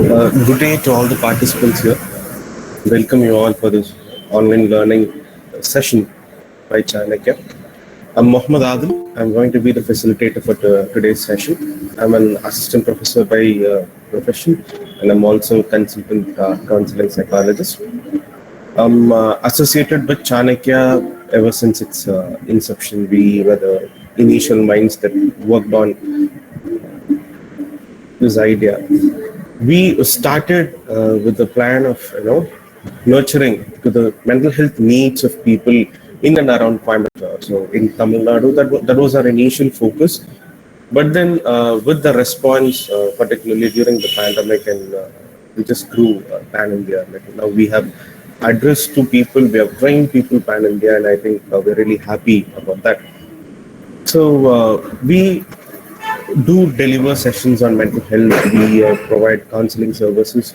Good day to all the participants here. Welcome you all for this online learning session by Chanakya. I'm Mohammed Adil. I'm going to be the facilitator for today's session. I'm an assistant professor by profession, and I'm also a consultant counseling psychologist. I'm associated with Chanakya ever since its inception. We were the initial minds that worked on this idea. We started with the plan of nurturing to the mental health needs of people in and around Coimbatore. So in Tamil Nadu, that was our initial focus. But then with the response, particularly during the pandemic, and we just grew pan India. Like now we have addressed to people, we have trained people pan India, and I think we're really happy about that. So we do deliver sessions on mental health. We provide counseling services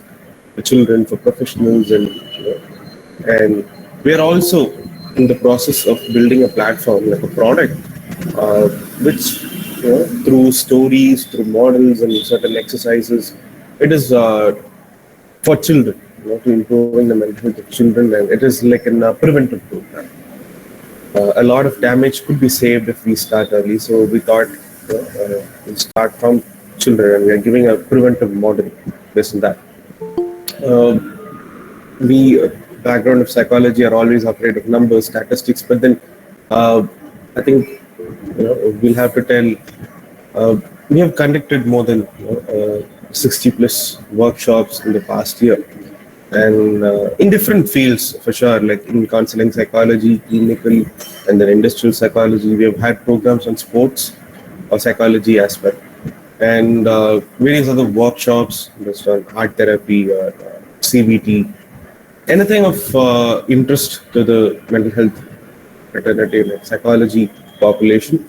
for children, for professionals, and we are also in the process of building a platform, like a product, which through stories, through models, and certain exercises, it is for children, to improving the mental health of children, and it is like a preventive program. A lot of damage could be saved if we start early. So we thought we'll start from children, and we are giving a preventive model based on that. We background of psychology are always afraid of numbers, statistics, but then I think we'll have to tell. We have conducted more than 60 plus workshops in the past year, and in different fields for sure, like in counseling psychology, clinical, and then industrial psychology. We have had programs on sports or psychology aspect, and various other workshops just on art therapy, CBT, anything of interest to the mental health fraternity, like psychology population,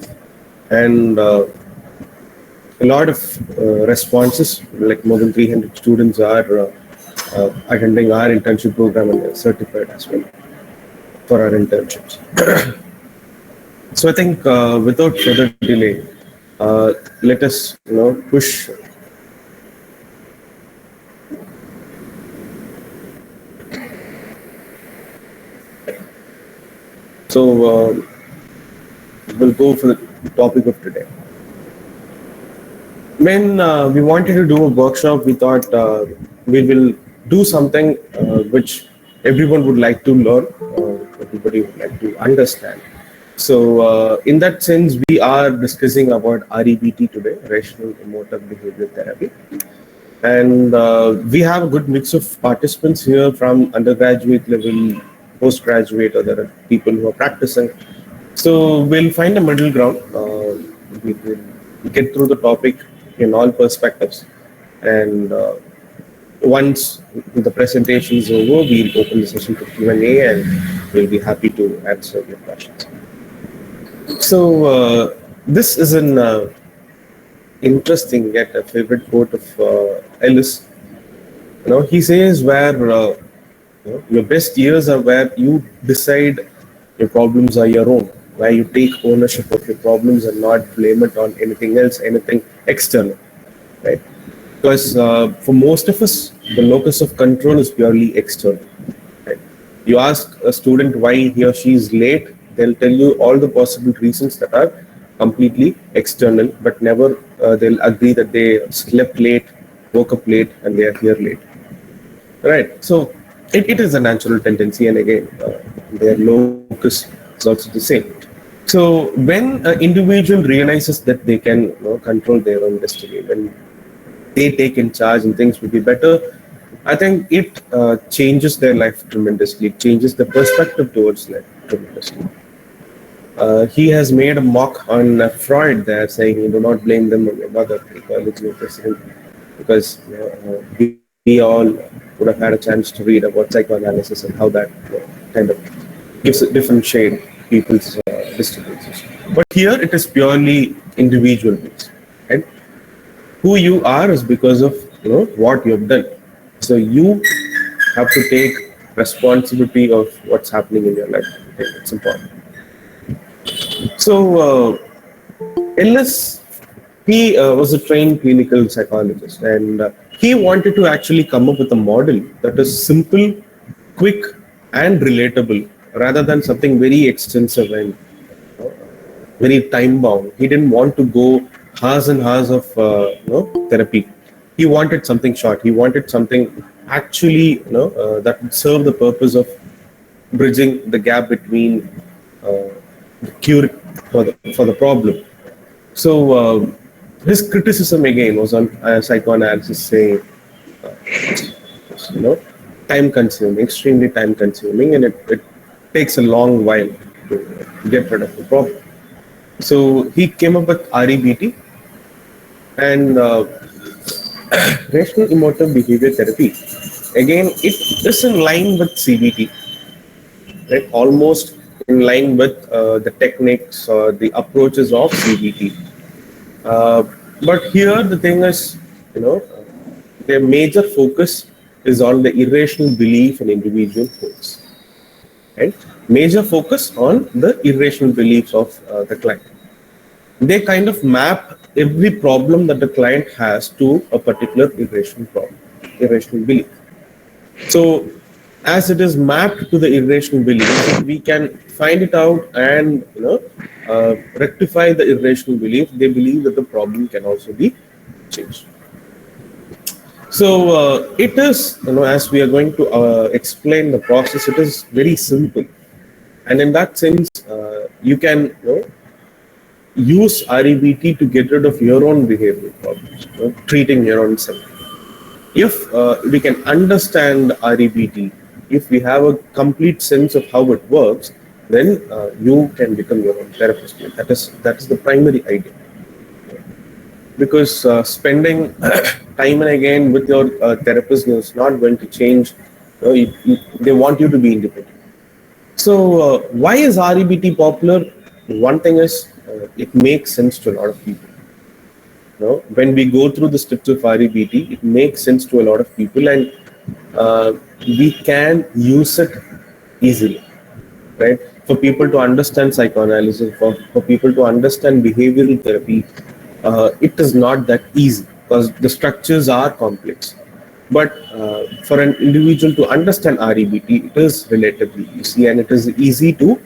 and a lot of responses, like more than 300 students are attending our internship program and are certified as well for our internships. So I think without further delay, let us push. So we'll go for the topic of today. When we wanted to do a workshop, we thought we will do something which everyone would like to learn, everybody would like to understand. So in that sense, we are discussing about REBT today, Rational Emotive Behavior Therapy. And we have a good mix of participants here from undergraduate level, postgraduate, or there are people who are practicing. So we'll find a middle ground. We will get through the topic in all perspectives. And once the presentation is over, we'll open the session for Q&A, and we'll be happy to answer your questions. So this is an interesting yet a favorite quote of ELLIS. He says where your best years are where you decide your problems are your own, where you take ownership of your problems and not blame it on anything else, anything external, right? Because for most of us, the locus of control is purely external. Right? You ask a student why he or she is late, they'll tell you all the possible reasons that are completely external, but never they'll agree that they slept late, woke up late, and they are here late. Right? So it is a natural tendency, and again, their locus is also the same. So when an individual realizes that they can control their own destiny, when they take in charge and things will be better, I think it changes their life tremendously. It changes the perspective towards life tremendously. He has made a mock on Freud there, saying, "You do not blame them on your mother, ecology of president," because we all would have had a chance to read about psychoanalysis and how that kind of gives a different shade people's distributions. But here it is purely individual based, right? Who you are is because of what you've done. So you have to take responsibility of what's happening in your life. Okay? It's important. So ELLIS, he was a trained clinical psychologist, and He wanted to actually come up with a model that is simple, quick, and relatable rather than something very extensive and very time bound. He didn't want to go hours and hours of therapy. He wanted something short. He wanted something actually that would serve the purpose of bridging the gap between uh, the cure for the problem. So his criticism again was on psychoanalysis, saying it's, time consuming, extremely time consuming, and it takes a long while to get rid of the problem. So he came up with REBT and rational emotive behavior therapy. Again, it is in line with CBT, right? Almost in line with the techniques or the approaches of CBT. Uh, but here the thing is, you know, their major focus is on the irrational belief in individual folks, right? Major focus on the irrational beliefs of the client. They kind of map every problem that the client has to a particular irrational problem, irrational belief. So, as it is mapped to the irrational belief, we can find it out and rectify the irrational belief. They believe that the problem can also be changed. So it is, as we are going to explain the process, it is very simple, and in that sense, you can use REBT to get rid of your own behavioral problems, treating your own self. If we can understand REBT, if we have a complete sense of how it works, then you can become your own therapist. That is the primary idea. Because spending time and again with your therapist is not going to change. They want you to be independent. So, why is REBT popular? One thing is it makes sense to a lot of people. When we go through the steps of REBT, it makes sense to a lot of people, and we can use it easily, right? For people to understand psychoanalysis, for people to understand behavioral therapy, it is not that easy because the structures are complex. But for an individual to understand REBT, it is relatively easy, and it is easy to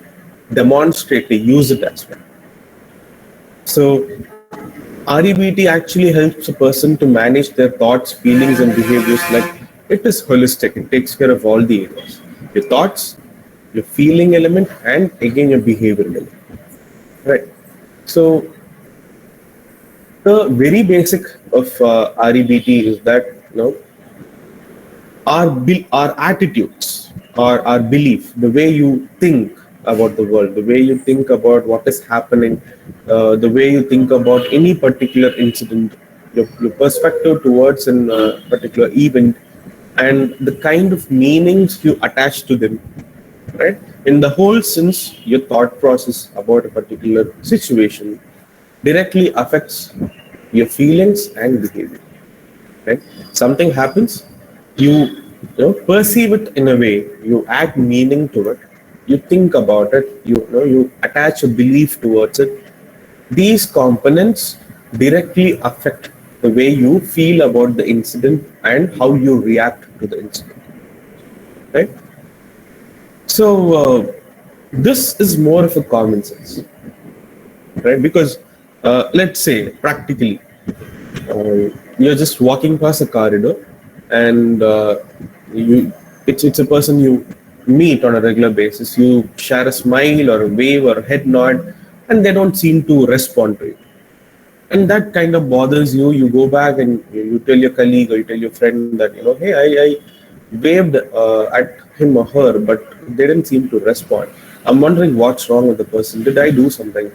demonstrate, to use it as well. So REBT actually helps a person to manage their thoughts, feelings, and behaviors. Like, it is holistic. It takes care of all the areas: your thoughts, your feeling element, and again your behavior element. Right. So the very basic of REBT is that our attitudes, our belief, the way you think about the world, the way you think about what is happening, the way you think about any particular incident, your perspective towards a particular event, and the kind of meanings you attach to them, right? In the whole sense, your thought process about a particular situation directly affects your feelings and behavior. Right? Something happens, you perceive it in a way, you add meaning to it, you think about it, you attach a belief towards it. These components directly affect the way you feel about the incident and how you react to the incident. Right? So this is more of a common sense, right? Because let's say practically, you're just walking past a corridor, and it's a person you meet on a regular basis. You share a smile or a wave or a head nod, and they don't seem to respond to it, and that kind of bothers you. You go back and you tell your colleague or you tell your friend that hey, I waved at him or her, but they didn't seem to respond. I'm wondering what's wrong with the person. Did I do something?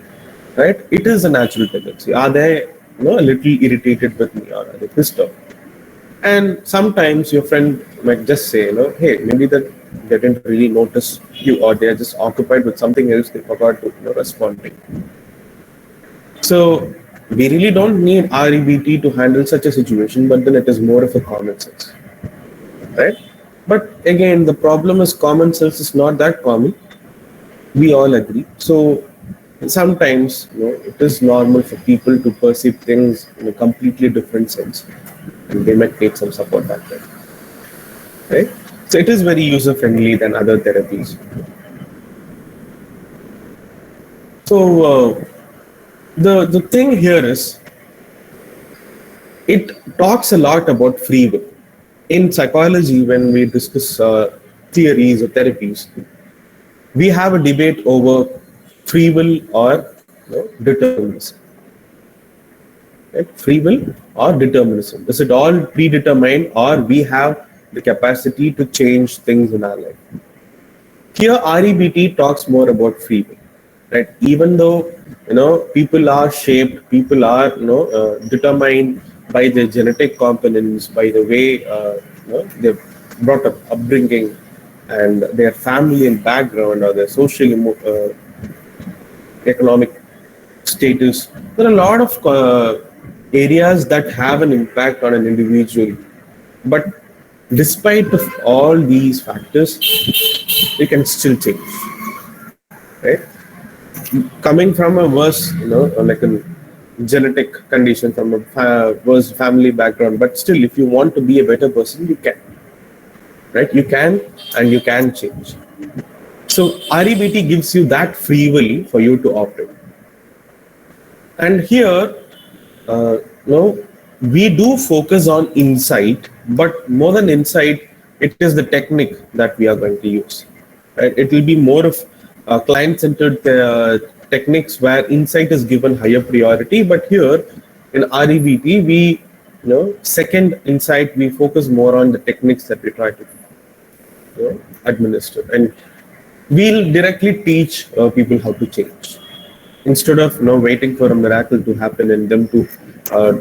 Right? It is a natural tendency. Are they a little irritated with me, or are they pissed off? And sometimes your friend might just say, hey, maybe that they didn't really notice you, or they are just occupied with something else. They forgot to respond to you. So we really don't need REBT to handle such a situation, but then it is more of a common sense, right? But again, the problem is common sense is not that common. We all agree. So sometimes it is normal for people to perceive things in a completely different sense. and they might need some support back then, right? So it is very user friendly than other therapies. So the thing here is it talks a lot about free will. In psychology, when we discuss theories or therapies, we have a debate over free will or determinism. Right? Free will or determinism. Is it all predetermined, or we have the capacity to change things in our life? Here, REBT talks more about free will, right? Even though people are shaped, people are determined by their genetic components, by the way they're brought up, upbringing, and their family and background, or their social, economic status. There are a lot of areas that have an impact on an individual, but despite of all these factors, they can still change, right? Coming from a worse, like a genetic condition, from a worse family background, but still, if you want to be a better person, you can, right? You can, and you can change. So REBT gives you that free will for you to operate. And here, uh, we do focus on insight, but more than insight, it is the technique that we are going to use. Right? It will be more of client-centered techniques where insight is given higher priority. But here in REBT, we, second insight, we focus more on the techniques that we try to administer, and we'll directly teach people how to change instead of waiting for a miracle to happen and them to uh,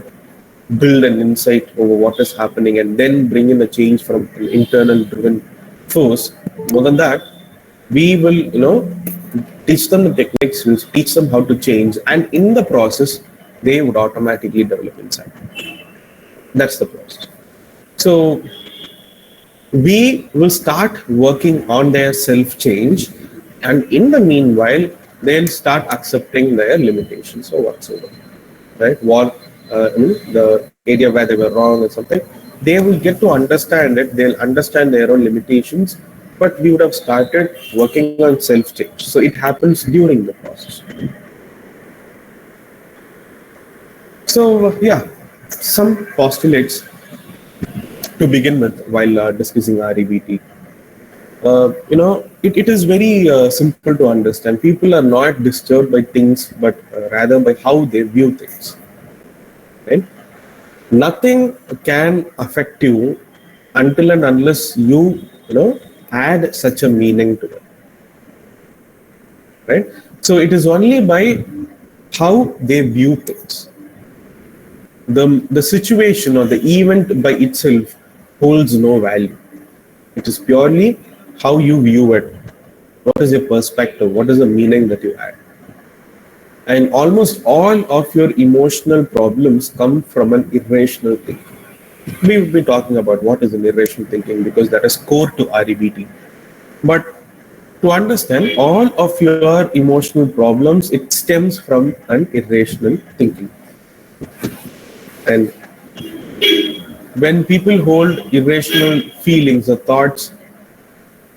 build an insight over what is happening and then bring in a change from an internal driven force. More than that, we will teach them the techniques, we'll teach them how to change, and in the process they would automatically develop insight. That's the process. So we will start working on their self change, and in the meanwhile they'll start accepting their limitations or whatsoever, right? What the area where they were wrong or something, they will get to understand it, they'll understand their own limitations, but we would have started working on self change, so it happens during the process. So yeah, some postulates to begin with while discussing REBT. It is very simple to understand. People are not disturbed by things, but rather by how they view things. Right? Nothing can affect you until and unless you add such a meaning to it. Right? So it is only by how they view things. The situation or the event by itself holds no value. It is purely how you view it. What is your perspective? What is the meaning that you add? And almost all of your emotional problems come from an irrational thinking. We will be talking about what is an irrational thinking because that is core to REBT. But to understand all of your emotional problems, it stems from an irrational thinking. And when people hold irrational feelings or thoughts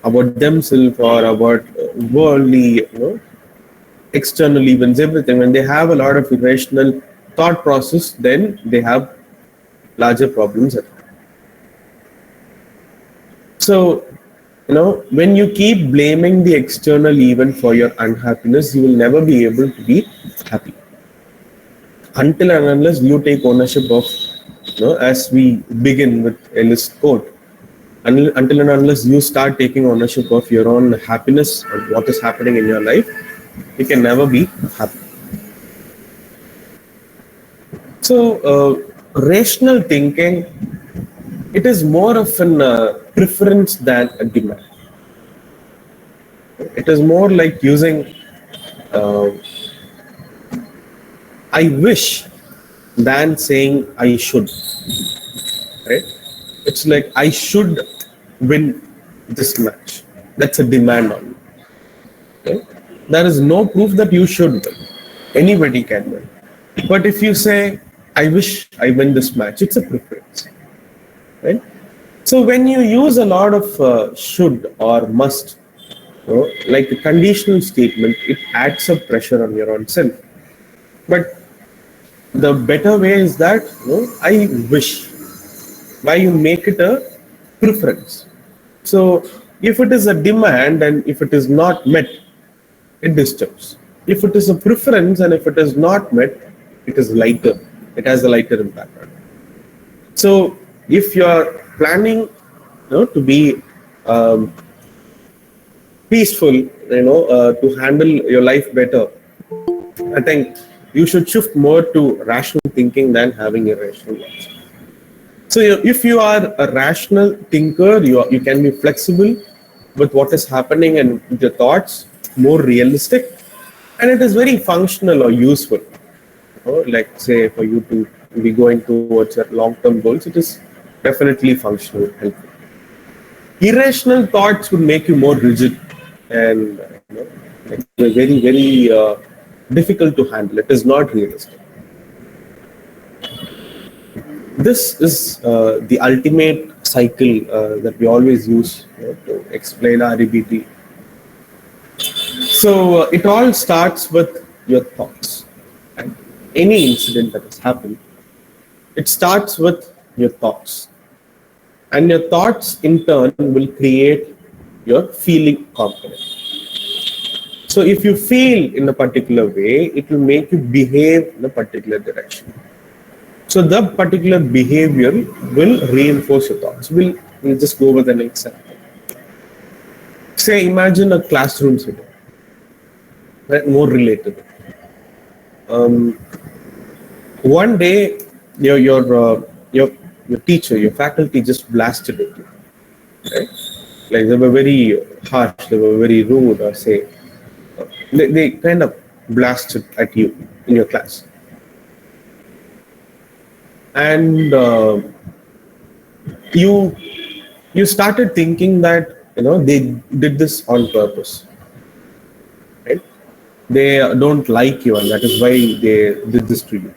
about themselves or about worldly, external events, everything, when they have a lot of irrational thought process, then they have larger problems at home. So, when you keep blaming the external event for your unhappiness, you will never be able to be happy. Until and unless you take ownership of, as we begin with ELLIS quote, until and unless you start taking ownership of your own happiness and what is happening in your life, you can never be happy. So, rational thinking, it is more of an preference than a demand. It is more like using I wish than saying I should. Right? It's like I should win this match. That's a demand on you. Okay? There is no proof that you should win. Anybody can win. But if you say, I wish I win this match, it's a preference. right? So when you use a lot of should or must, like a conditional statement, it adds up pressure on your own self. But the better way is that, I wish, why you make it a preference. So if it is a demand and if it is not met, it disturbs. If it is a preference and if it is not met, it is lighter. It has a lighter impact on it. So if you are planning, to be um, peaceful, to handle your life better, I think you should shift more to rational thinking than having irrational ones. So if you are a rational thinker, you can be flexible with what is happening and with your thoughts, more realistic, and it is very functional or useful. Like say for you to be going towards your long-term goals, it is definitely functional, helpful. Irrational thoughts would make you more rigid and like very difficult to handle. It is not realistic. This is the ultimate cycle that we always use, to explain REBT. So it all starts with your thoughts. And any incident that has happened, it starts with your thoughts. And your thoughts in turn will create your feeling component. So if you feel in a particular way, it will make you behave in a particular direction. So the particular behavior will reinforce your thoughts. We'll just go with an example. Say, imagine a classroom setting, right? More relatable. Um, One day, your teacher, your faculty just blasted at you, right? Like they were very harsh, they were very rude, or say they kind of blasted at you in your class, and you you started thinking that they did this on purpose, right? They don't like you, and that is why they did this to you,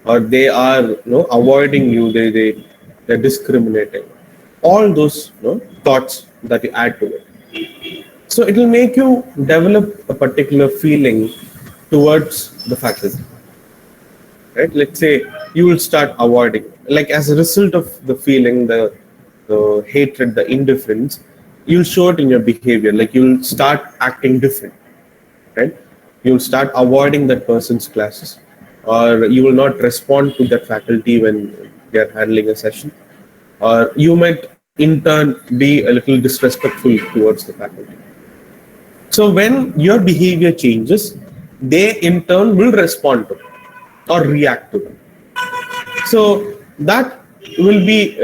or they are avoiding you. They're discriminating. All those thoughts that you add to it. So it will make you develop a particular feeling towards the faculty, right? Let's say you will start avoiding, like as a result of the feeling, the hatred, the indifference, you'll show it in your behavior. Like you'll start acting different, right? You'll start avoiding that person's classes, or you will not respond to that faculty when they are handling a session, or you might in turn be a little disrespectful towards the faculty. So when your behavior changes, they in turn will respond to it or react to it. So that will be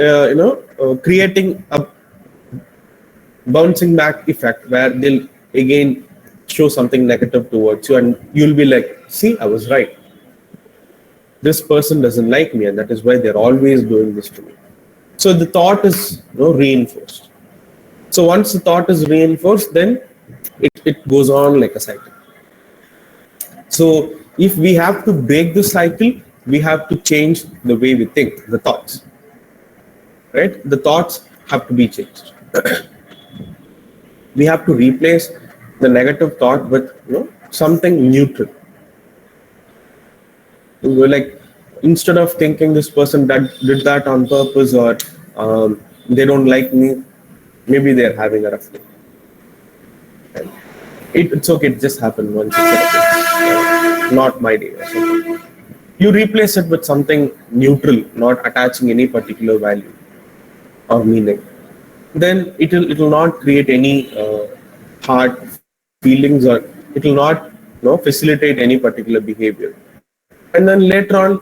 creating a bouncing back effect where they'll again show something negative towards you, and you'll be like, see, I was right. This person doesn't like me, and that is why they're always doing this to me. So the thought is reinforced. So once the thought is reinforced, then it goes on like a cycle. So if we have to break the cycle, we have to change the way we think, the thoughts. Right? The thoughts have to be changed. We have to replace the negative thought with something neutral. We're like, instead of thinking this person that did that on purpose, or they don't like me, maybe they're having a rough day. Right? It's okay, it just happened once. Not my day or something. You replace it with something neutral, not attaching any particular value or meaning. Then it will not create any hard feelings, or it will not facilitate any particular behavior. And then later on,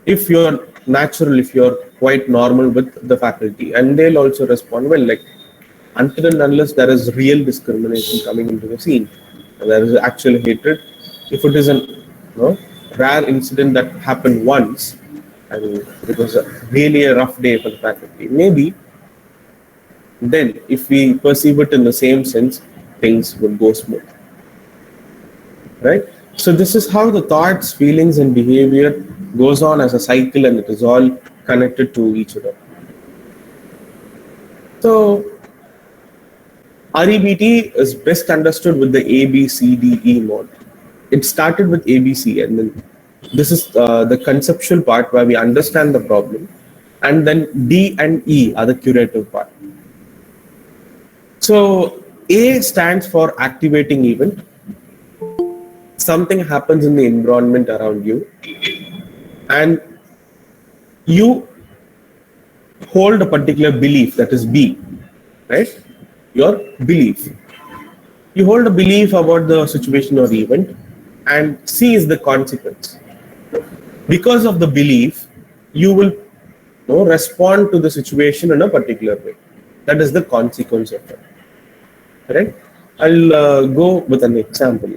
if you're natural, if you're quite normal with the faculty, and they'll also respond well. Like until and unless there is real discrimination coming into the scene, and there is actual hatred. If it is an rare incident that happened once, and it was really a rough day for the faculty, maybe then if we perceive it in the same sense, things will go smooth. Right? So this is how the thoughts, feelings, and behavior goes on as a cycle, and it is all connected to each other. So REBT is best understood with the A, B, C, D, E mode. It started with ABC, and then this is the conceptual part where we understand the problem, and then D and E are the curative part. So A stands for activating event. Something happens in the environment around you, and you hold a particular belief, that is B, right? Your belief. You hold a belief about the situation or event, and C is the consequence. Because of the belief, you will respond to the situation in a particular way. That is the consequence of it. Right? I'll go with an example.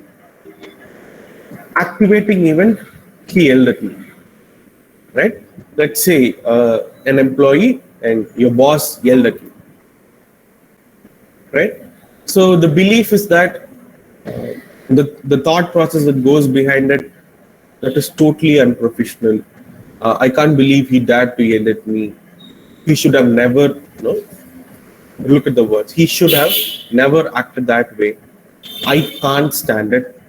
Activating event, he yelled at me. Right? Let's say an employee and your boss yelled at you. Right? So the belief is that the thought process that goes behind it, that is totally unprofessional. I can't believe he dared to yell at me. He should have never, look at the words. He should have never acted that way. I can't stand it.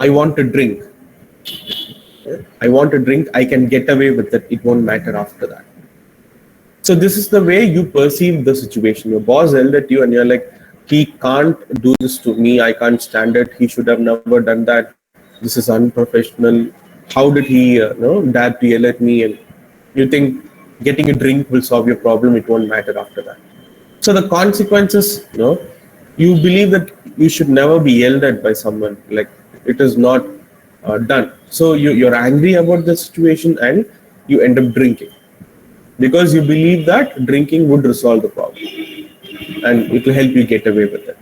I want to drink. I want to drink. I can get away with it. It won't matter after that. So this is the way you perceive the situation. Your boss yelled at you and you're like, he can't do this to me. I can't stand it. He should have never done that. This is unprofessional. How did he dare to yell at me? And you think getting a drink will solve your problem. It won't matter after that. So the consequences, you believe that you should never be yelled at by someone. Like it is not done. So you're angry about the situation and you end up drinking because you believe that drinking would resolve the problem and it will help you get away with it.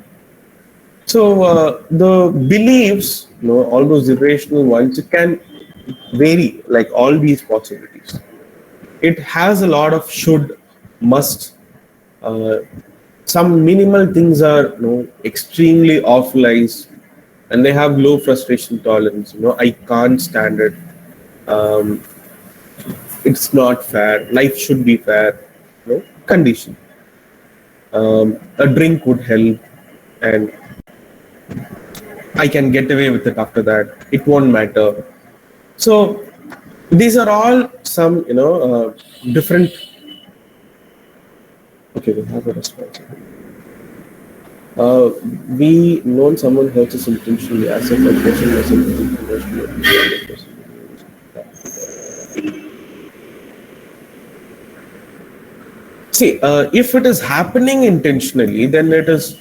So the beliefs, all those irrational ones, it can vary like all these possibilities. It has a lot of should, must. Some minimal things are extremely off-liced and they have low frustration tolerance. I can't stand it. It's not fair. Life should be fair. Condition. A drink would help, and I can get away with it after that. It won't matter. So these are all some different. Okay, we have a response. We known someone hurts us intentionally as if a person was intentionally. See, if it is happening intentionally, then it is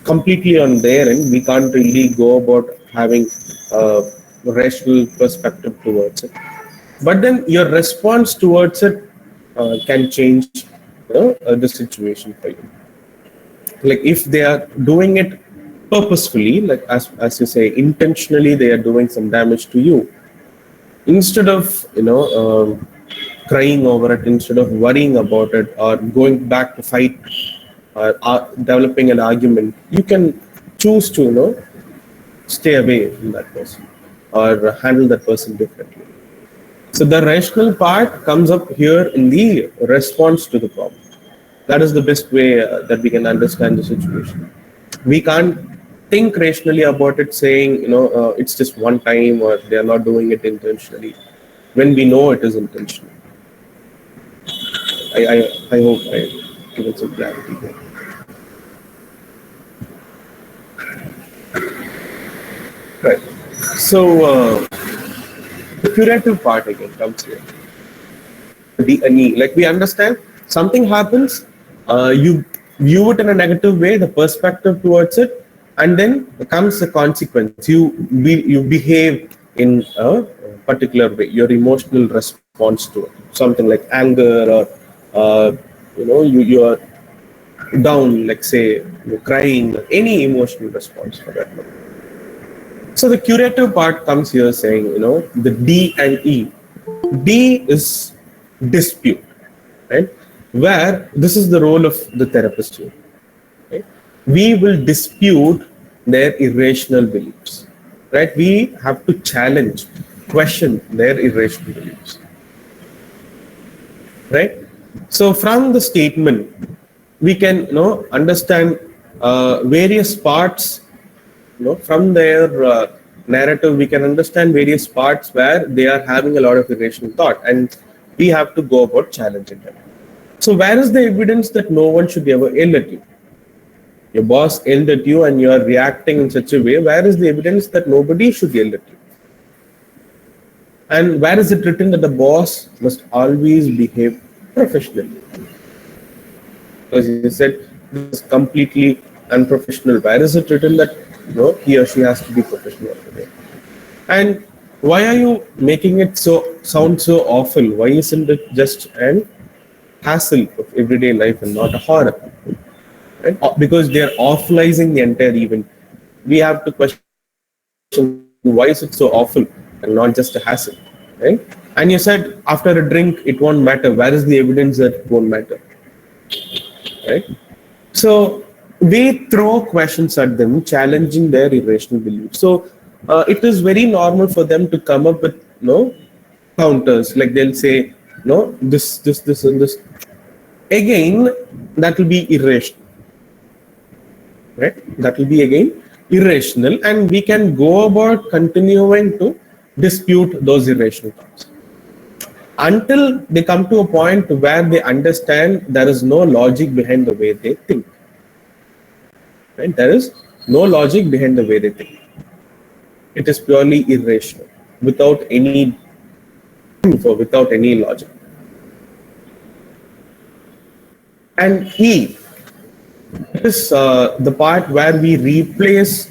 completely on their end. We can't really go about having a rational perspective towards it. But then your response towards it can change the situation for you. Like if they are doing it purposefully, like as you say, intentionally, they are doing some damage to you. Instead of crying over it, instead of worrying about it or going back to fight or developing an argument, you can choose to stay away from that person or handle that person differently. So the rational part comes up here in the response to the problem. That is the best way that we can understand the situation. We can't think rationally about it, saying it's just one time or they are not doing it intentionally, when we know it is intentional. I hope I given some clarity there. Right. So the curative part again comes here. The ani, like we understand something happens, you view it in a negative way, the perspective towards it, and then comes the consequence. You behave in a particular way, your emotional response to it, something like anger or you are down, like say you're crying, any emotional response for that matter. So the curative part comes here saying, the D and E. D is dispute, right? Where this is the role of the therapist here. Right? We will dispute their irrational beliefs, right? We have to challenge, question their irrational beliefs, right? So from the statement, we can understand various parts. From their narrative, we can understand various parts where they are having a lot of irrational thought, and we have to go about challenging them. So where is the evidence that no one should ever yell at you? Your boss yelled at you, and you are reacting in such a way. Where is the evidence that nobody should yell at you? And where is it written that the boss must always behave professionally? Because you said this is completely unprofessional. Where is it written that he or she has to be professional today? And why are you making it sound so awful? Why isn't it just an hassle of everyday life and not a horror? Right? Because they are offalizing the entire event. We have to question why is it so awful and not just a hassle, right? And you said after a drink it won't matter. Where is the evidence that it won't matter? Right? So we throw questions at them, challenging their irrational beliefs. So it is very normal for them to come up with counters. Like they'll say, no, this, and this. Again, that will be irrational, right? That will be again irrational, and we can go about continuing to dispute those irrational thoughts until they come to a point where they understand there is no logic behind the way they think. Right? There is no logic behind the way they think. It is purely irrational, without any proof or without any logic. And E is the part where we replace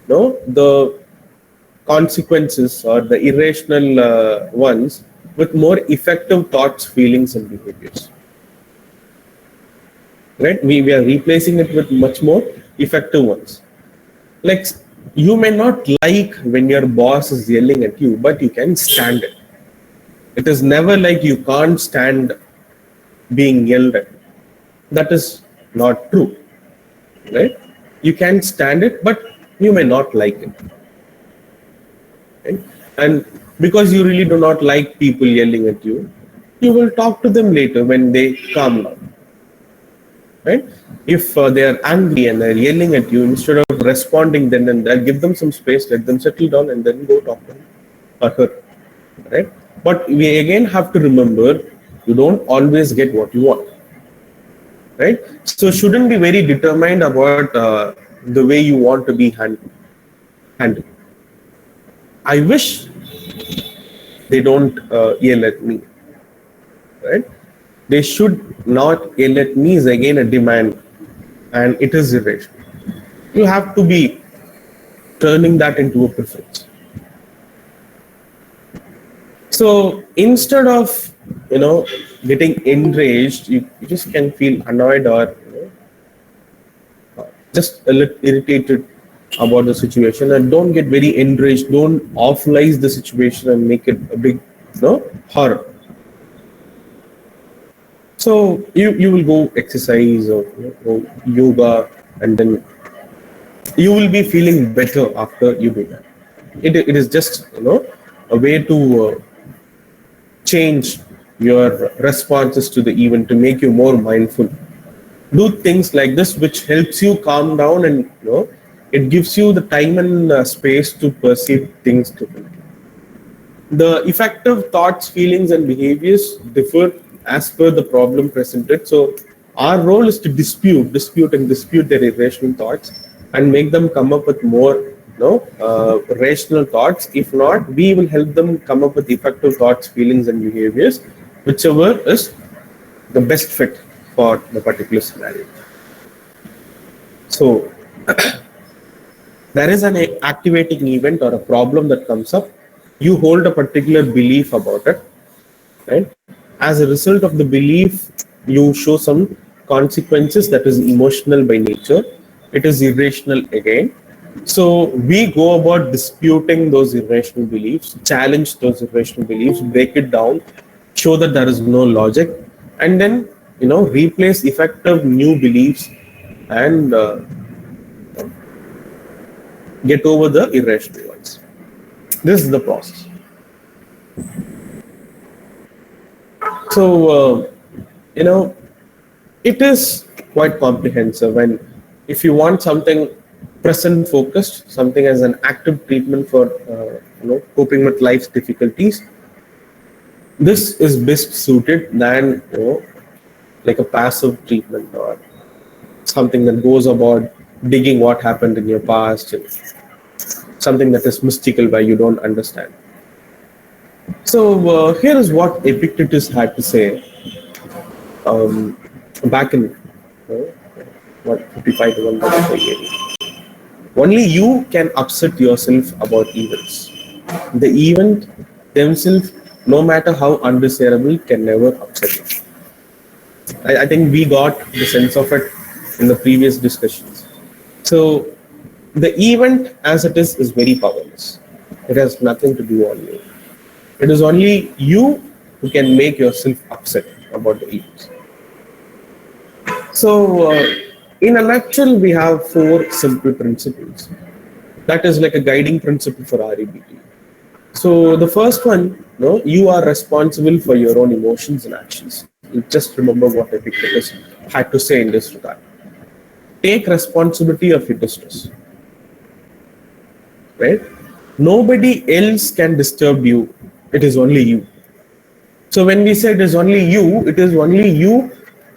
the consequences or the irrational ones with more effective thoughts, feelings, and behaviors. Right? We are replacing it with much more effective ones. Like, you may not like when your boss is yelling at you, but you can stand it. It is never like you can't stand being yelled at. That is not true. Right? You can stand it, but you may not like it. Right? And because you really do not like people yelling at you, you will talk to them later when they calm down. Right? If they are angry and they're yelling at you, instead of responding then and there, give them some space, let them settle down, and then go talk to him or her. Right? But we again have to remember, you don't always get what you want. Right? So shouldn't be very determined about the way you want to be handled. I wish they don't yell at me. Right? They should not yell at me is again a demand, and it is irrational. You have to be turning that into a preference. So instead of getting enraged, you just can feel annoyed or just a little irritated about the situation, and don't get very enraged. Don't awfulize the situation and make it a big horror. So you will go exercise or go yoga, and then you will be feeling better after you do that. It is just a way to change your responses to the event to make you more mindful. Do things like this, which helps you calm down, and it gives you the time and space to perceive things differently. The effective thoughts, feelings, and behaviors differ as per the problem presented. So our role is to dispute their irrational thoughts and make them come up with more rational thoughts. If not, we will help them come up with effective thoughts, feelings, and behaviors, whichever is the best fit for the particular scenario. So there is an activating event or a problem that comes up. You hold a particular belief about it, right? As a result of the belief, you show some consequences that is emotional by nature. It is irrational again. So we go about disputing those irrational beliefs, challenge those irrational beliefs, break it down, show that there is no logic, and then replace effective new beliefs and get over the irrational ones. This is the process. So you know, it is quite comprehensive. And if you want something present focused, something as an active treatment for coping with life's difficulties, this is best suited than like a passive treatment or something that goes about digging what happened in your past and something that is mystical where you don't understand. So here is what Epictetus had to say um, back in uh, what 55 to 135 AD. Only you can upset yourself about events. The event themselves, no matter how undesirable, can never upset you. I think we got the sense of it in the previous discussions. So the event as it is very powerless. It has nothing to do on you. It is only you who can make yourself upset about the events. So, in a nutshell, we have four simple principles. That is like a guiding principle for REBT. So, the first one, no, you are responsible for your own emotions and actions. You just remember what Epictetus had to say in this regard. Take responsibility of your distress. Right? Nobody else can disturb you. It is only you. So when we say it is only you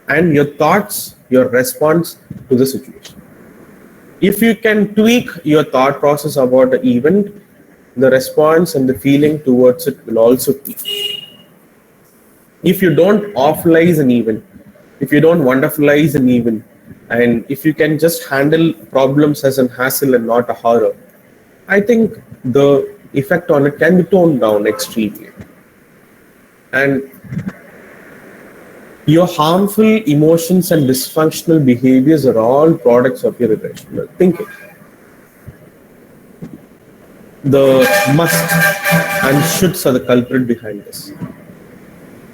and your thoughts, your response to the situation. If you can tweak your thought process about the event, the response and the feeling towards it will also tweak. If you don't awfulize an event, if you don't wonderfulize an event, and if you can just handle problems as an hassle and not a horror, I think the effect on it can be toned down extremely. And your harmful emotions and dysfunctional behaviors are all products of your irrational thinking. The must and shoulds are the culprit behind this.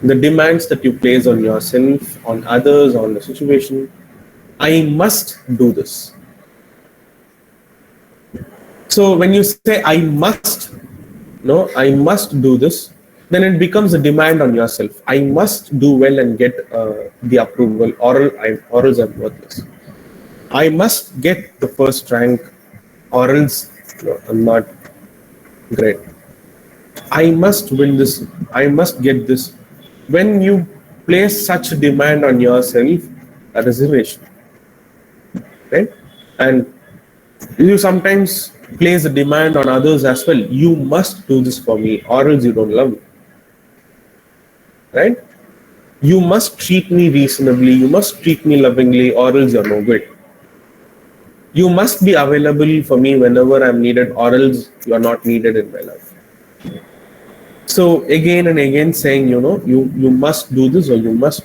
The demands that you place on yourself, on others, on the situation. I must do this. So when you say I must do this, then it becomes a demand on yourself. I must do well and get the approval, or else I'm worthless. I must get the first rank, or else I'm not great. I must win this. I must get this. When you place such a demand on yourself, that is irrational, right? And you sometimes place a demand on others as well. You must do this for me, or else you don't love me. Right? You must treat me reasonably, you must treat me lovingly, or else you're no good. You must be available for me whenever I'm needed, or else you're not needed in my life. So again and again saying, you must do this, or you must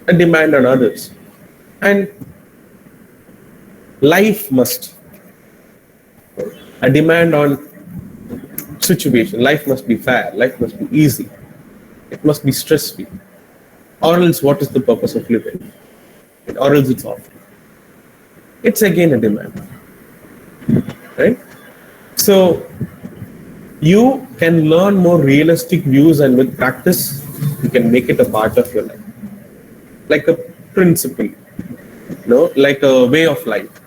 demand on others. And life must. A demand on situation. Life must be fair, life must be easy. It must be stress-free. Or else what is the purpose of living? Or else it's off. It's again a demand. Right? So you can learn more realistic views, and with practice, you can make it a part of your life. Like a principle, like a way of life.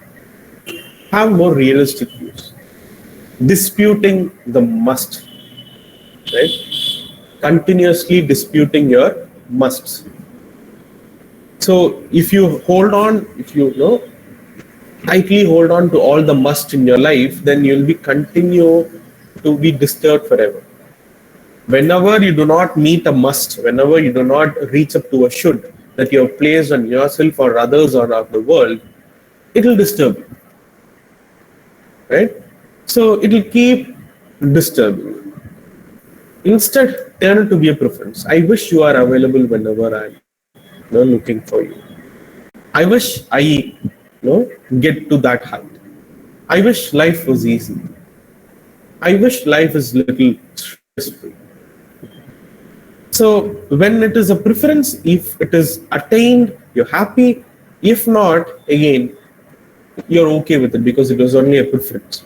Have more realistic views. Disputing the must. Right? Continuously disputing your musts. So if you tightly hold on to all the must in your life, then you'll be continue to be disturbed forever. Whenever you do not meet a must, whenever you do not reach up to a should that you have placed on yourself or others or of the world, it will disturb you. Right? So it will keep disturbing you. Instead, turn it to be a preference. I wish you are available whenever I'm looking for you. I wish I get to that height. I wish life was easy. I wish life is little stress-free. So when it is a preference, if it is attained, you're happy. If not, again, you're okay with it because it was only a preference.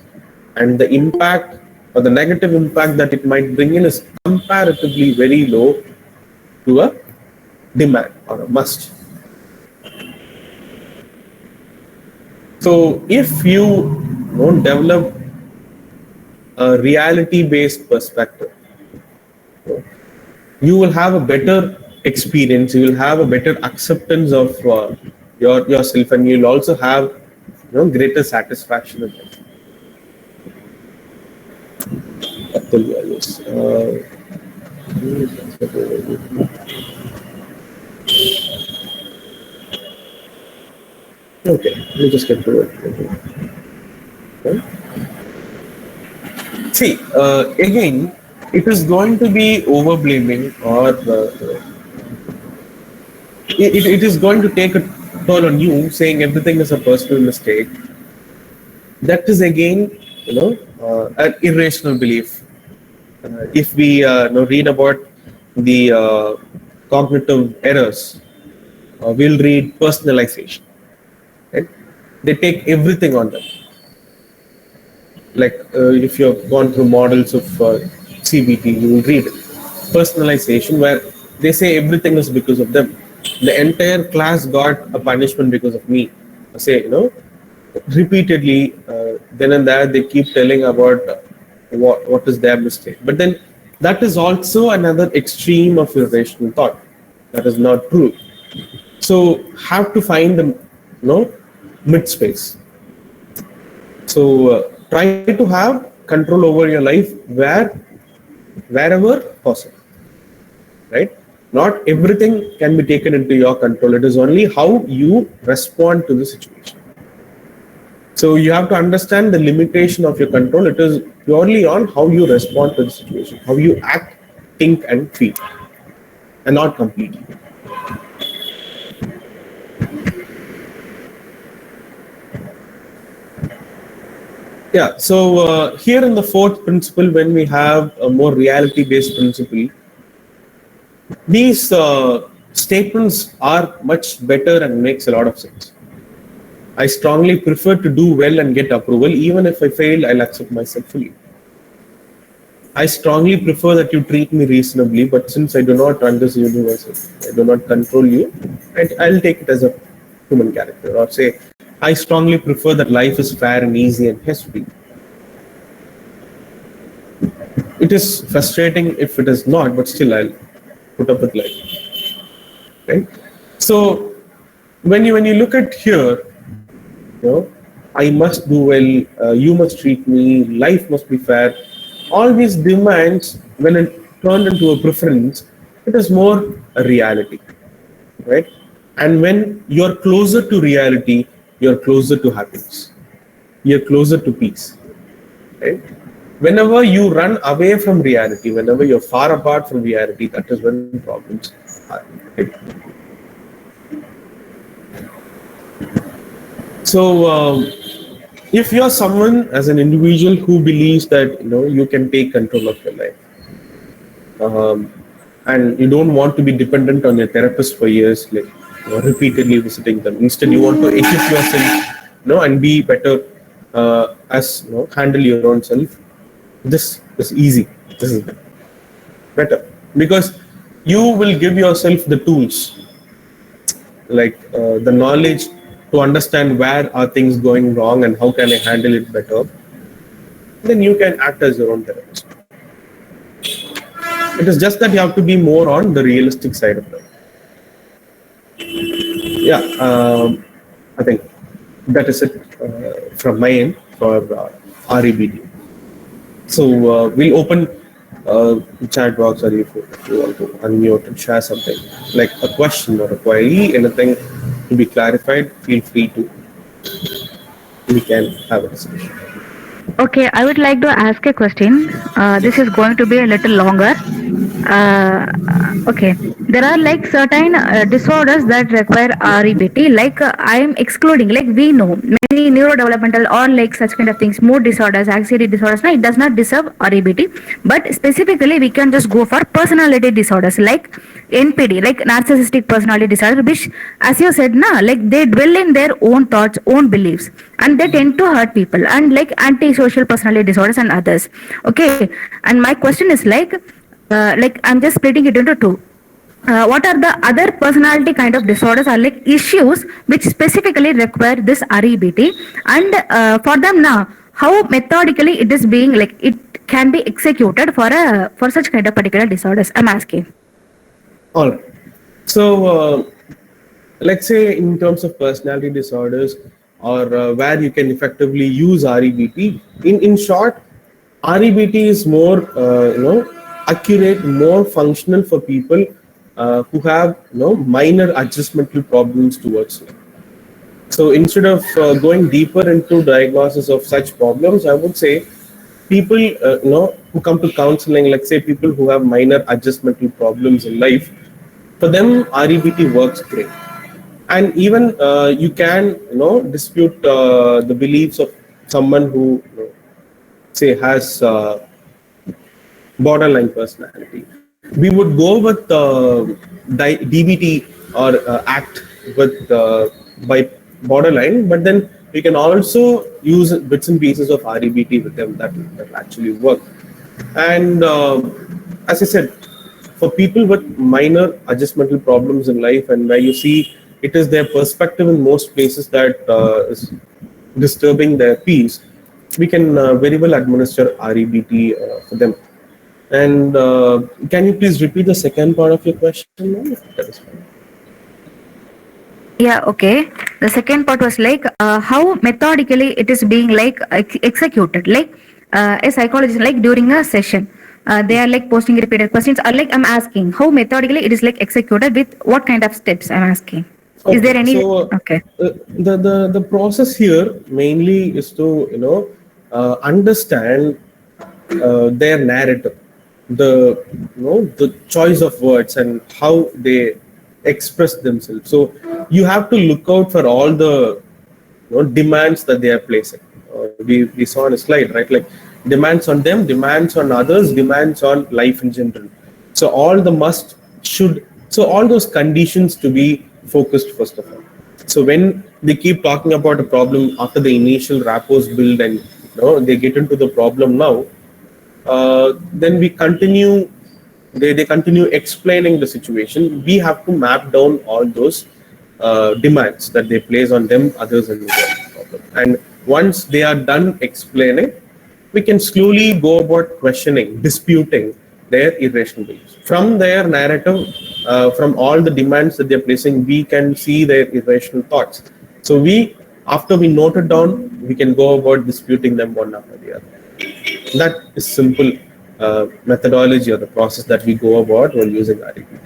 And the impact or the negative impact that it might bring in is comparatively very low to a demand or a must. So if you don't develop a reality-based perspective, you will have a better experience. You will have a better acceptance of yourself, and you'll also have greater satisfaction in life. Atul, yes. Okay, let me just get to it. Okay. See, again, it is going to be over blaming, or it is going to take a toll on you, saying everything is a personal mistake. That is again, an irrational belief. If we read about the cognitive errors, we'll read personalization. Right? They take everything on them. Like if you've gone through models of CBT, you will read personalization, where they say everything is because of them. The entire class got a punishment because of me. Say, repeatedly, then and there, they keep telling about what is their mistake. But then that is also another extreme of irrational thought. That is not true. So have to find the mid space. So try to have control over your life wherever possible. Right? Not everything can be taken into your control. It is only how you respond to the situation. So you have to understand the limitation of your control. It is purely on how you respond to the situation, how you act, think, and feel, and not completely. Yeah. So here in the fourth principle, when we have a more reality-based principle, these statements are much better and makes a lot of sense. I strongly prefer to do well and get approval. Even if I fail, I'll accept myself fully. I strongly prefer that you treat me reasonably, but since I do not run this universe, I do not control you, I'll take it as a human character. Or say, I strongly prefer that life is fair and easy and history. It is frustrating if it is not, but still I'll put up with life. Right? So when you look at here, I must do well, you must treat me, life must be fair. All these demands, when it turned into a preference, it is more a reality, right? And when you're closer to reality, you're closer to happiness. You're closer to peace, right? Whenever you run away from reality, whenever you're far apart from reality, that is when problems are. Right? So, if you're someone as an individual who believes that you can take control of your life, and you don't want to be dependent on your therapist for years, like repeatedly visiting them. Instead, you want to equip yourself, and be better as handle your own self. This is easy. This is better because you will give yourself the tools, like the knowledge to understand where are things going wrong and how can I handle it better. Then you can act as your own therapist. It is just that you have to be more on the realistic side of it. Yeah, I think that is it from my end for REBT. So we'll open the chat box, or if you want to unmute and share something like a question or a query, anything to be clarified, feel free to. We can have a discussion. Okay, I would like to ask a question. This is going to be a little longer. Okay, there are like certain disorders that require REBT. Like I am excluding, like we know many neurodevelopmental or like such kind of things, mood disorders, anxiety disorders. No, it does not deserve REBT. But specifically, we can just go for personality disorders like NPD, like narcissistic personality disorder, which, as you said, na, like they dwell in their own thoughts, own beliefs, and they tend to hurt people, and like antisocial personality disorders and others. Okay, and my question is like I'm just splitting it into two. What are the other personality kind of disorders or like issues which specifically require this REBT, and for them now how methodically it is being like it can be executed for such kind of particular disorders, I'm asking. All right. So, let's say in terms of personality disorders, or where you can effectively use REBT. In short, REBT is more accurate, more functional for people who have minor adjustmental problems towards life. So instead of going deeper into diagnosis of such problems, I would say people who come to counseling, let's say people who have minor adjustmental problems in life, for them REBT works great. And even you can dispute the beliefs of someone who say has borderline personality. We would go with DBT or ACT with by borderline, but then we can also use bits and pieces of REBT with them that will actually work. And as I said, for people with minor adjustmental problems in life, and where you see it is their perspective in most places that is disturbing their peace, we can very well administer REBT for them. And can you please repeat the second part of your question, ma'am? That is fine. Yeah, okay. The second part was like how methodically it is being like executed. Like a psychologist, like during a session, they are like posting repeated questions. Or like I'm asking how methodically it is like executed with what kind of steps. I'm asking. Is there Okay, any? so Okay. the process here mainly is to understand their narrative, the the choice of words and how they express themselves. So you have to look out for all the demands that they are placing. We saw on a slide, right? Like demands on them, demands on others, demands on life in general. So all the must, should, so all those conditions to be focused first of all. So when they keep talking about a problem after the initial rapports build, and they get into the problem now, then we continue. They continue explaining the situation. We have to map down all those demands that they place on them, others, and the problem. And once they are done explaining, we can slowly go about questioning, disputing their irrational beliefs. From their narrative, from all the demands that they're placing, we can see their irrational thoughts. So after we note it down, we can go about disputing them one after the other. That is simple methodology or the process that we go about while using REBT.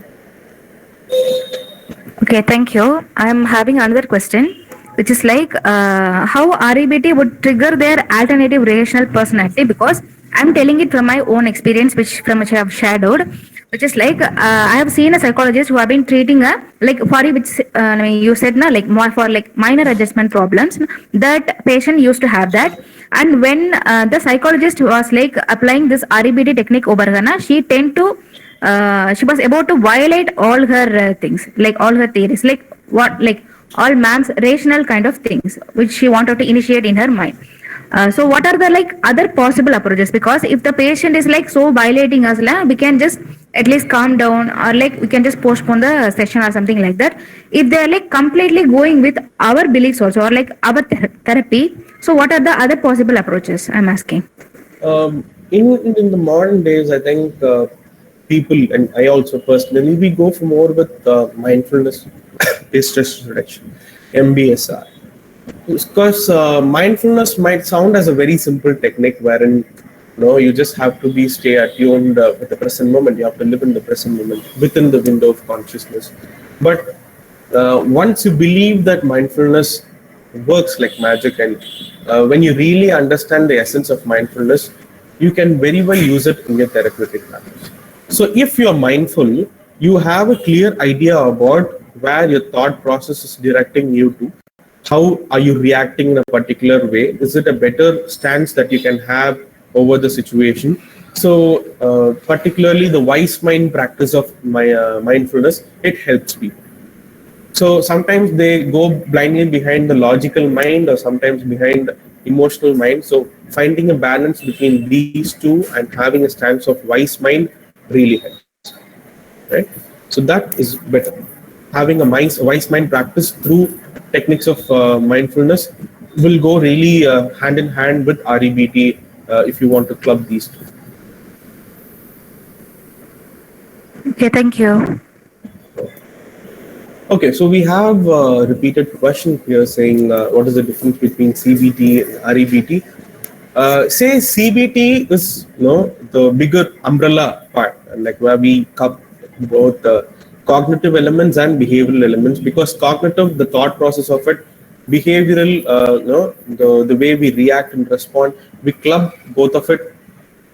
Okay, thank you. I'm having another question, which is like how REBT would trigger their alternative relational personality, because I'm telling it from my own experience, which I have shadowed, which is like I have seen a psychologist who have been treating a like for which I mean, you said na like more for like minor adjustment problems, that patient used to have that, and when the psychologist was like applying this REBT technique over her, she tend to she was about to violate all her things, like all her theories, like what, like all ma'am's rational kind of things, which she wanted to initiate in her mind. So what are the like other possible approaches? Because if the patient is like so violating us, we can just at least calm down, or like we can just postpone the session or something like that. If they are like completely going with our beliefs also, or like our therapy, so what are the other possible approaches? I'm asking. In the modern days, I think people, and I also personally, we go for more with mindfulness based stress reduction, MBSR. Because mindfulness might sound as a very simple technique wherein you just have to be stay attuned with the present moment. You have to live in the present moment within the window of consciousness. But once you believe that mindfulness works like magic, and when you really understand the essence of mindfulness, you can very well use it in your therapeutic practice. So if you're mindful, you have a clear idea about where your thought process is directing you to. How are you reacting in a particular way? Is it a better stance that you can have over the situation? So particularly the wise mind practice of mindfulness, it helps people. So sometimes they go blindly behind the logical mind, or sometimes behind emotional mind. So finding a balance between these two and having a stance of wise mind really helps, right? So So that is better. Having a wise mind practice through techniques of mindfulness will go really hand in hand with REBT if you want to club these two. Okay, thank you. Okay, so we have a repeated question here saying what is the difference between CBT and REBT? Say CBT is the bigger umbrella part, like where we cover both cognitive elements and behavioral elements. Because cognitive, the thought process of it, behavioral, the way we react and respond, we club both of it.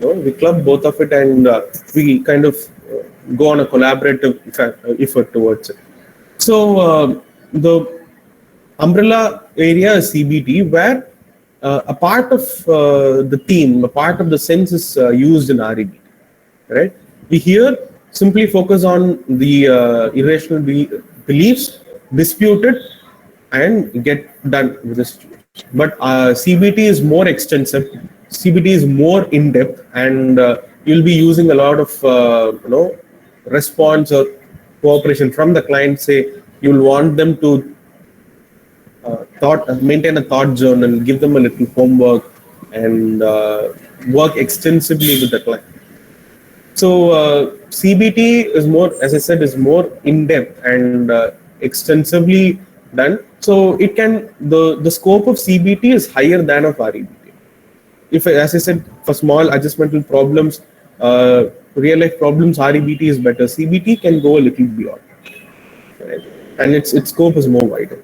We club both of it, and we kind of go on a collaborative effort towards it. So the umbrella area is CBT, where a part of the theme, a part of the sense is used in REBT. Right? We here simply focus on the irrational beliefs, dispute it, and get done with the situation. But CBT is more extensive. CBT is more in depth, and you'll be using a lot of response or cooperation from the client. Say you'll want them to thought maintain a thought journal, give them a little homework, and work extensively with the client. So CBT is more, as I said, is more in depth and extensively done. So it can the scope of CBT is higher than of REBT. If, as I said, for small adjustmental problems, real life problems, REBT is better. CBT can go a little beyond, right? And its scope is more wider.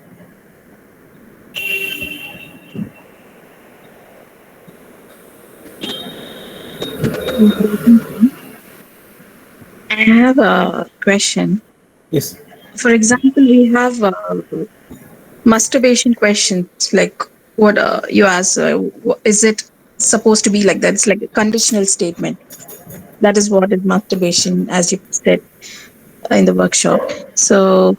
I have a question. Yes. For example, we have masturbation questions like what you ask, is it supposed to be like that? It's like a conditional statement. That is what is masturbation, as you said in the workshop. So,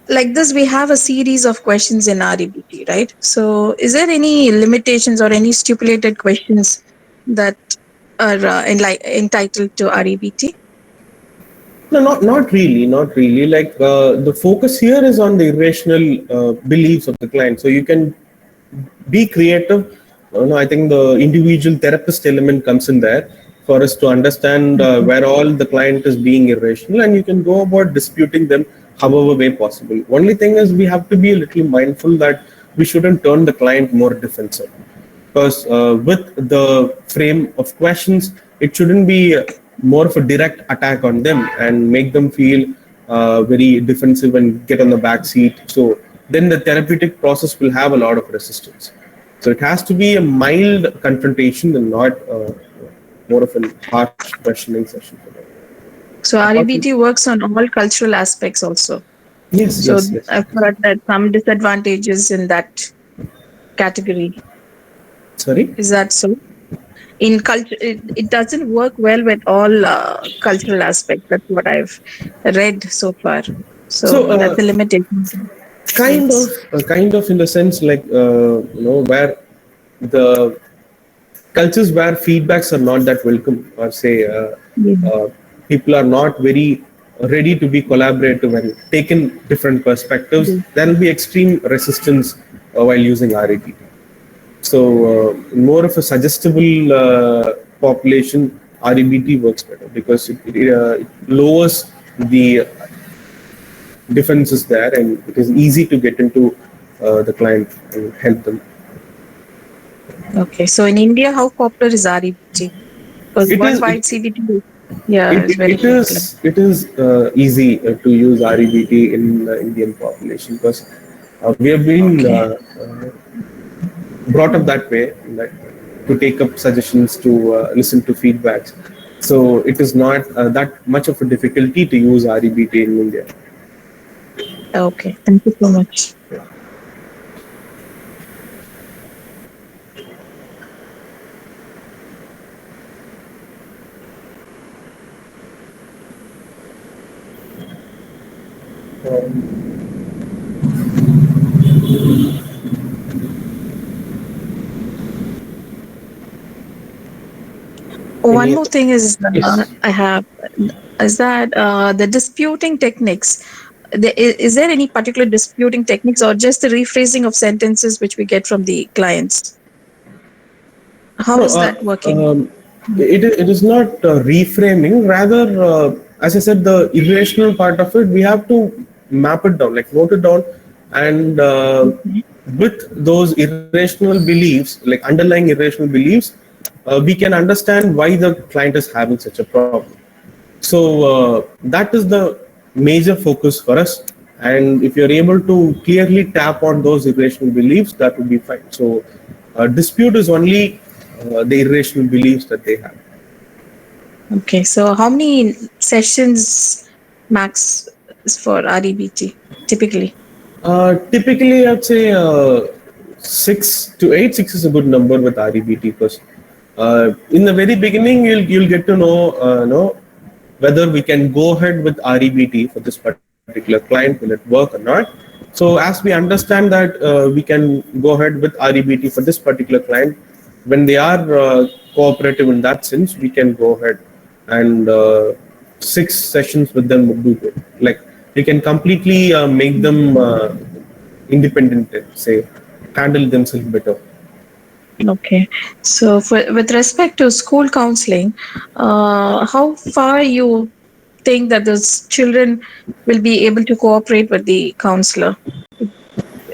like this, we have a series of questions in REBT, right? So, is there any limitations or any stipulated questions that are entitled to REBT? No, not really, not really. Like the focus here is on the irrational beliefs of the client. So you can be creative. I think the individual therapist element comes in there for us to understand where all the client is being irrational, and you can go about disputing them however way possible. Only thing is we have to be a little mindful that we shouldn't turn the client more defensive, because with the frame of questions, it shouldn't be more of a direct attack on them and make them feel very defensive and get on the back seat. So then the therapeutic process will have a lot of resistance. So it has to be a mild confrontation and not more of a harsh questioning session for them. So Apart from, REBT works on all cultural aspects also. yes, So yes, yes. I've heard that some disadvantages in that category. Sorry. Is that so? In culture, it doesn't work well with all cultural aspects. That's what I've read so far. So So that's a limitation. Yes. kind of in the sense like where the cultures where feedbacks are not that welcome, or say Yeah. people are not very ready to be collaborative and take in different perspectives, Yeah. there will be extreme resistance while using REBT. So more of a suggestible population, REBT works better because it lowers the defenses there, and it is easy to get into the client and help them. Okay. So in India, how popular is REBT? Because It is worldwide CBT, yeah, is very popular. it is easy to use REBT in the Indian population, because we have been Okay. brought up that way, that to take up suggestions, to listen to feedbacks. So it is not that much of a difficulty to use REBT in India. Okay. Thank you so much. One Any more other? thing is Yes. I have is that the disputing techniques. Is there any particular disputing techniques or just the rephrasing of sentences which we get from the clients? How No, is that working? it is not reframing. Rather, as I said, the irrational part of it, we have to map it down, like note it down, and with those irrational beliefs, like underlying irrational beliefs, we can understand why the client is having such a problem. So that is the major focus for us. And if you're able to clearly tap on those irrational beliefs, that would be fine. So dispute is only the irrational beliefs that they have. Okay, so how many sessions max is for REBT typically? Typically, I'd say 6 to 8. Six is a good number with REBT because in the very beginning, you'll get to know whether we can go ahead with REBT for this particular client, will it work or not. So as we understand that we can go ahead with REBT for this particular client, when they are cooperative in that sense, we can go ahead and 6 sessions with them would be good. Like we can completely make them independent, say, handle themselves better. Okay, so with respect to school counseling, how far you think that those children will be able to cooperate with the counselor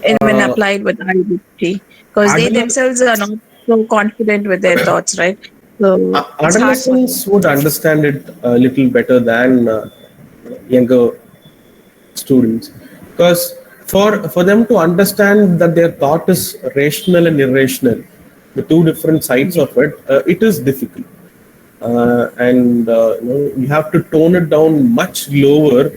and when Uh, applied with IDT? Because they adolescents themselves are not so confident with their thoughts, right? So it's hard for them. adolescents would understand it a little better than younger students, because for them to understand that their thought is rational and irrational, the two different sides Yeah. of it, it is difficult. And you have to tone it down much lower,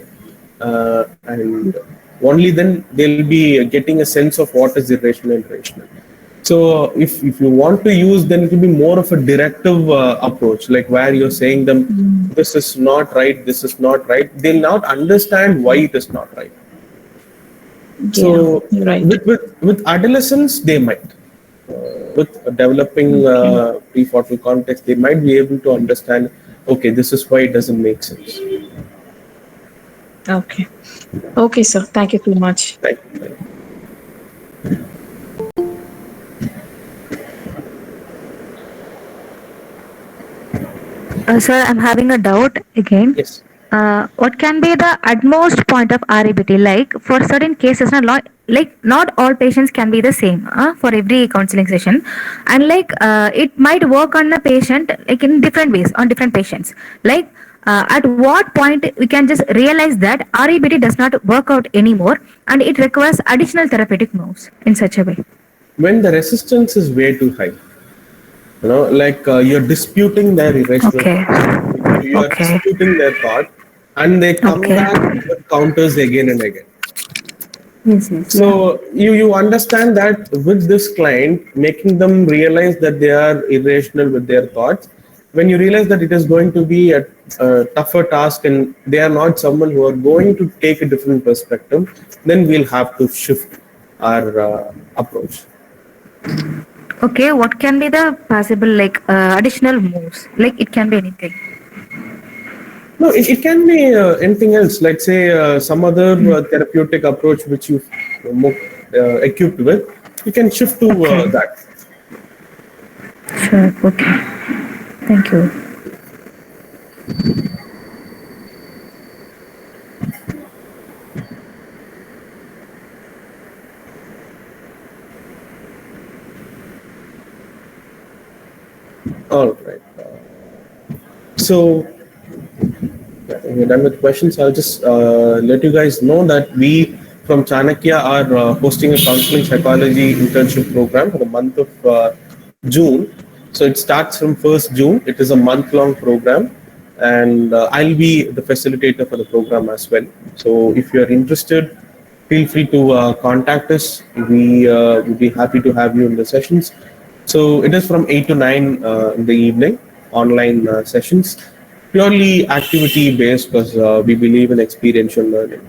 and only then they'll be getting a sense of what is irrational and rational. So if you want to use, then it will be more of a directive approach, like where you're saying them, Mm. this is not right, this is not right. They'll not understand why it is not right. Yeah, So you're right. with adolescents, they might. With developing Okay. prefrontal context, they might be able to understand. Okay, this is why it doesn't make sense. Okay. Okay, sir. Thank you so much. Right? Sir, I'm having a doubt again. Yes. What can be the utmost point of REBT? Like for certain cases, not all patients can be the same for every counseling session, and it might work on a patient like in different ways on different patients. Like at what point we can just realize that REBT does not work out anymore, and it requires additional therapeutic moves in such a way. When the resistance is way too high, like you're disputing their irrational Okay. thoughts, you are Okay. disputing their thought, and they come Okay. back with counters again and again. Yes. Yes. So Yeah. you understand that with this client, making them realize that they are irrational with their thoughts, when you realize that it is going to be a tougher task and they are not someone who are going to take a different perspective, then we'll have to shift our approach. Okay, what can be the possible additional moves? Like it can be anything. No, it can be anything else, like say some other therapeutic approach which you more equipped with. You can shift to Okay, that. sure. Okay, thank you. All right. So yeah, we're done with questions. I'll just let you guys know that we from Chanakya are hosting a counseling psychology internship program for the month of June. So it starts from 1st June. It is a month-long program, and I'll be the facilitator for the program as well. So if you're interested, feel free to contact us. We would be happy to have you in the sessions. So it is from 8 to 9 in the evening, online sessions, purely activity based because we believe in experiential learning.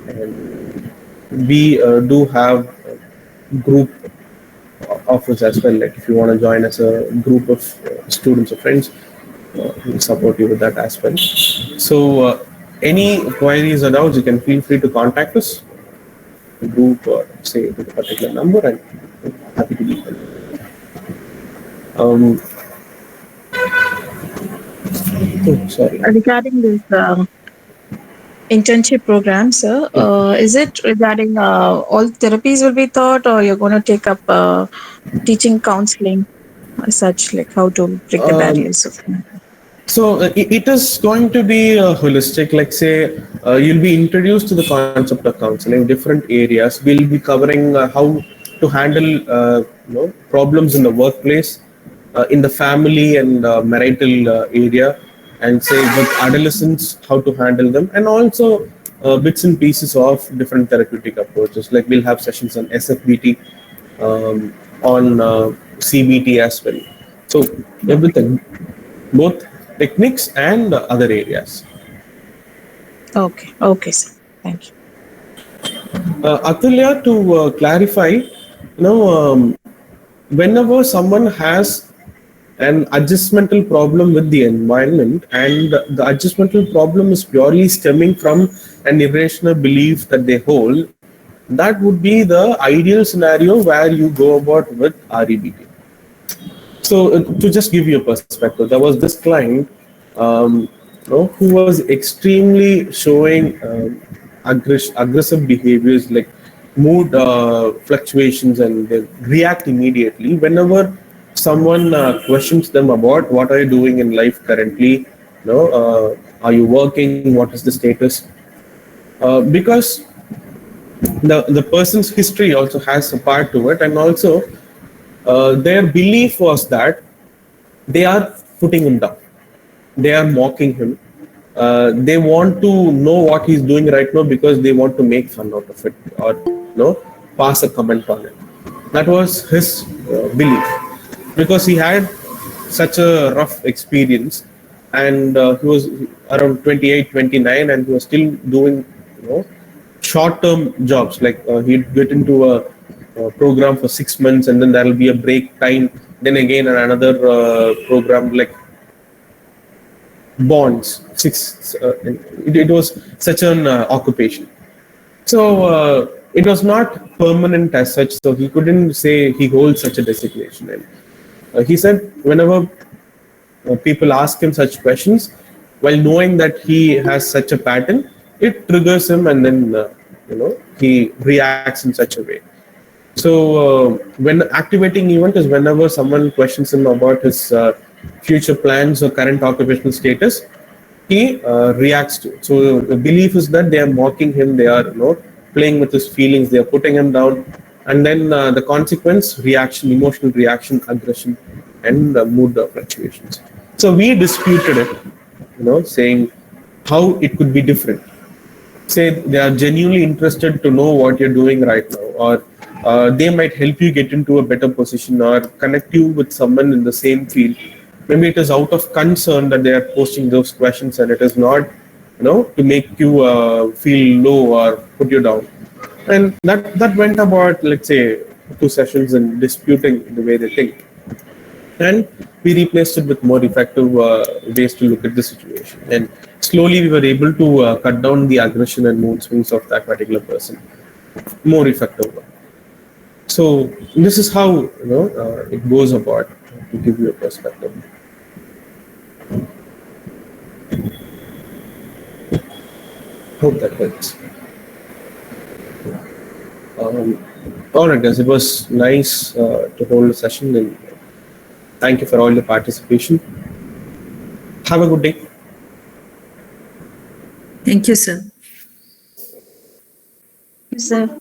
And we do have group offers as well. Like if you want to join as a group of students or friends, We'll support you with that as well. So, any queries or doubts, you can feel free to contact us, group, or say with a particular number, and happy to be helpful. Um, oh, sorry. Regarding this internship program, sir, is it regarding all therapies will be taught, or you're going to take up teaching counseling as such, like how to break the Um, barriers of. So it is going to be holistic. Like say, you'll be introduced to the concept of counseling, different areas. We'll be covering how to handle problems in the workplace, in the family and marital area, and say with adolescents how to handle them, and also bits and pieces of different therapeutic approaches. Like we'll have sessions on SFBT, on CBT as well. So everything, both techniques and other areas. Okay, okay, sir. Thank you. Atulya, to clarify, whenever someone has an adjustmental problem with the environment, and the adjustmental problem is purely stemming from an irrational belief that they hold, that would be the ideal scenario where you go about with REBT. So to just give you a perspective, there was this client who was extremely showing aggressive behaviors like mood fluctuations, and they react immediately whenever someone questions them about what are you doing in life currently. Are you working? What is the status? Because the person's history also has a part to it, and also their belief was that they are putting him down, they are mocking him, they want to know what he's doing right now because they want to make fun out of it, or pass a comment on it. That was his belief, because he had such a rough experience, and he was around 28, 29, and he was still doing short term jobs. Like he'd get into a program for 6 months, and then there'll be a break time, then again another program like bonds. It was such an occupation. So it was not permanent as such. So he couldn't say he holds such a designation. And he said whenever people ask him such questions, while knowing that he has such a pattern, it triggers him, and then he reacts in such a way. So when activating event is whenever someone questions him about his future plans or current occupational status, he reacts to it. So the belief is that they are mocking him, they are playing with his feelings, they are putting him down, and then the consequence reaction, emotional reaction, aggression, and mood fluctuations. So we disputed it, saying how it could be different. Say they are genuinely interested to know what you're doing right now, or they might help you get into a better position or connect you with someone in the same field. Maybe it is out of concern that they are posting those questions, and it is not to make you feel low or put you down. And that went about, let's say, 2 sessions in disputing the way they think, and we replaced it with more effective ways to look at the situation. And slowly we were able to cut down the aggression and mood swings of that particular person more effective. So this is how it goes about, to give you a perspective. Hope that helps. All right, guys. It was nice to hold a session, and thank you for all your participation. Have a good day. Thank you, sir. Sir.